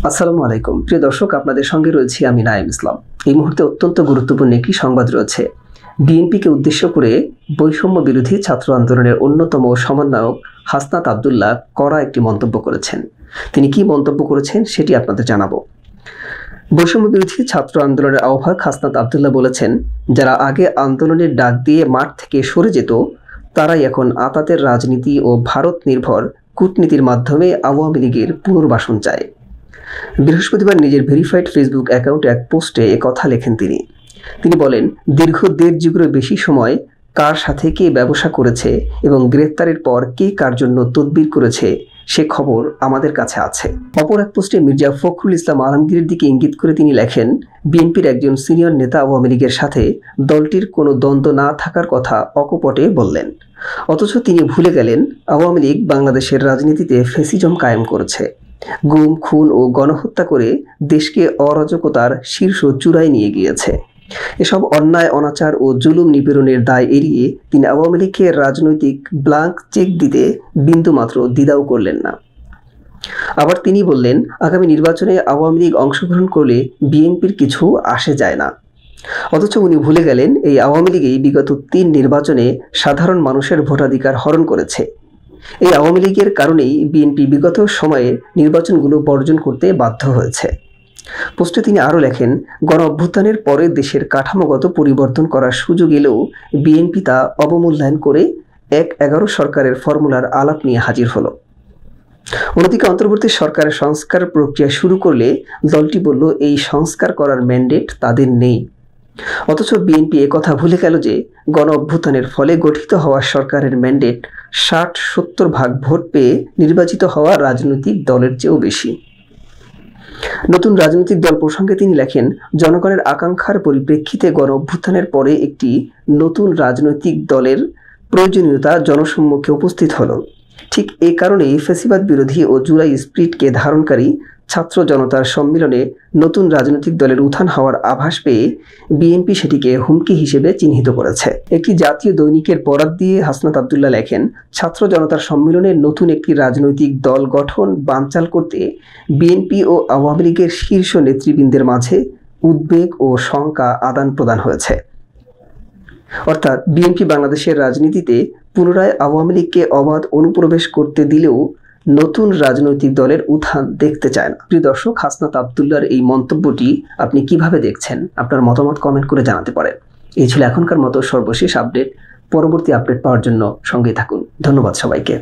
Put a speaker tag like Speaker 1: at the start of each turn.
Speaker 1: আসসালামু আলাইকুম প্রিয় দর্শক, আপনাদের সঙ্গে রয়েছি আমি নাঈম ইসলাম। এই মুহূর্তে অত্যন্ত গুরুত্বপূর্ণ একটি সংবাদ রয়েছে। বিএনপিকে উদ্দেশ্য করে বৈষম্য বিরোধী ছাত্র আন্দোলনের অন্যতম সমন্বয়ক হাসনাত আব্দুল্লাহ কড়া একটি মন্তব্য করেছেন। তিনি কি মন্তব্য করেছেন সেটি আপনাদের জানাবো। বৈষম্য বিরোধী ছাত্র আন্দোলনের আহ্বায়ক হাসনাত আব্দুল্লাহ বলেছেন, যারা আগে আন্দোলনের ডাক দিয়ে মাঠ থেকে সরে যেত তারাই এখন আতাতের রাজনীতি ও ভারত নির্ভর কূটনীতির মাধ্যমে আওয়ামী লীগের পুনর্বাসন চায়। বৃহস্পতিবার নিজের ভেরিফাইড ফেসবুক অ্যাকাউন্টে এক পোস্টে একথা লেখেন তিনি বলেন, দীর্ঘ ১.৫ যুগেরও বেশি সময় কার সাথে কে ব্যবসা করেছে এবং গ্রেফতারের পর কে কার জন্য তদবির করেছে সে খবর আমাদের কাছে আছে। অপর এক পোস্টে মির্জা ফখরুল ইসলাম আলমগীরের দিকে ইঙ্গিত করে তিনি লেখেন, বিএনপির একজন সিনিয়র নেতা আওয়ামী লীগের সাথে দলটির কোনো দ্বন্দ্ব না থাকার কথা অকপটে বললেন, অথচ তিনি ভুলে গেলেন আওয়ামী লীগ বাংলাদেশের রাজনীতিতে ফ্যাসিজম কায়েম করেছে, গুম খুন ও গণহত্যা করে দেশকে অরাজকতার শীর্ষ চূড়ায় নিয়ে গিয়েছে। এসব অন্যায় অনাচার ও জুলুম নিপীড়নের দায় এড়িয়ে তিনি আওয়ামী লীগকে রাজনৈতিক ব্লাঙ্ক চেক দিতে বিন্দুমাত্র দ্বিধাও করলেন না। আবার তিনি বললেন, আগামী নির্বাচনে আওয়ামী লীগ অংশগ্রহণ করলে বিএনপির কিছু আসে যায় না। অথচ উনি ভুলে গেলেন এই আওয়ামী লীগই বিগত ৩ নির্বাচনে সাধারণ মানুষের ভোটাধিকার হরণ করেছে। এই আওয়ামী লীগের কারণেই বিএনপি বিগত সময়ে নির্বাচনগুলো বর্জন করতে বাধ্য হয়েছে। পোস্টে তিনি আরও লেখেন, গণ অভ্যুত্থানের পরে দেশের কাঠামোগত পরিবর্তন করার সুযোগ এলেও বিএনপি তা অবমূল্যায়ন করে ১/১১ সরকারের ফর্মুলার আলাপ নিয়ে হাজির হলো। অন্যদিকে অন্তর্বর্তী সরকারের সংস্কার প্রক্রিয়া শুরু করলে দলটি বলল এই সংস্কার করার ম্যান্ডেট তাদের নেই। অথচ বিএনপি একথা ভুলে গেল যে গণ অভ্যুত্থানের ফলে গঠিত হওয়া সরকারের ম্যান্ডেট ৬০-৭০ ভাগ ভোট পেয়ে নির্বাচিত হওয়া রাজনৈতিক দলের চেয়েও বেশি। নতুন রাজনৈতিক দল প্রসঙ্গে তিনি লেখেন, জনগণের আকাঙ্ক্ষার পরিপ্রেক্ষিতে গণ অভ্যুত্থানের পরে একটি নতুন রাজনৈতিক দলের প্রয়োজনীয়তা জনসম্মুখে উপস্থিত হলো। ঠিক এই কারণেই ফ্যাসিবাদ বিরোধী ও জুলাই স্পিরিটকে ধারণকারী ছাত্র জনতার সম্মিলনে নতুন রাজনৈতিক দলের উত্থান হওয়ার আভাস পেয়ে বিএনপি সেটিকে হুমকি হিসেবে চিহ্নিত করেছে। একটি জাতীয় দৈনিকের বরাত দিয়ে হাসনাত আব্দুল্লাহ লেখেন, ছাত্র জনতার সম্মিলনে নতুন একটি রাজনৈতিক দল গঠন বানচাল করতে বিএনপি ও আওয়ামী লীগের শীর্ষ নেতৃবৃন্দের মাঝে উদ্বেগ ও শঙ্কা আদান প্রদান হয়েছে। অর্থাৎ বিএনপি বাংলাদেশের রাজনীতিতে পুনরায় আওয়ামী লীগকে অবাধ অনুপ্রবেশ করতে দিলেও নতুন রাজনৈতিক দলের উত্থান দেখতে চায় না। প্রিয় দর্শক, হাসনাত আব্দুল্লাহর এই মন্তব্যটি আপনি কিভাবে দেখছেন? আপনার মতামত কমেন্ট করে জানাতে পারেন। এই ছিল এখনকার মতো সর্বশেষ আপডেট। পরবর্তী আপডেট পাওয়ার জন্য সঙ্গে থাকুন। ধন্যবাদ সবাইকে।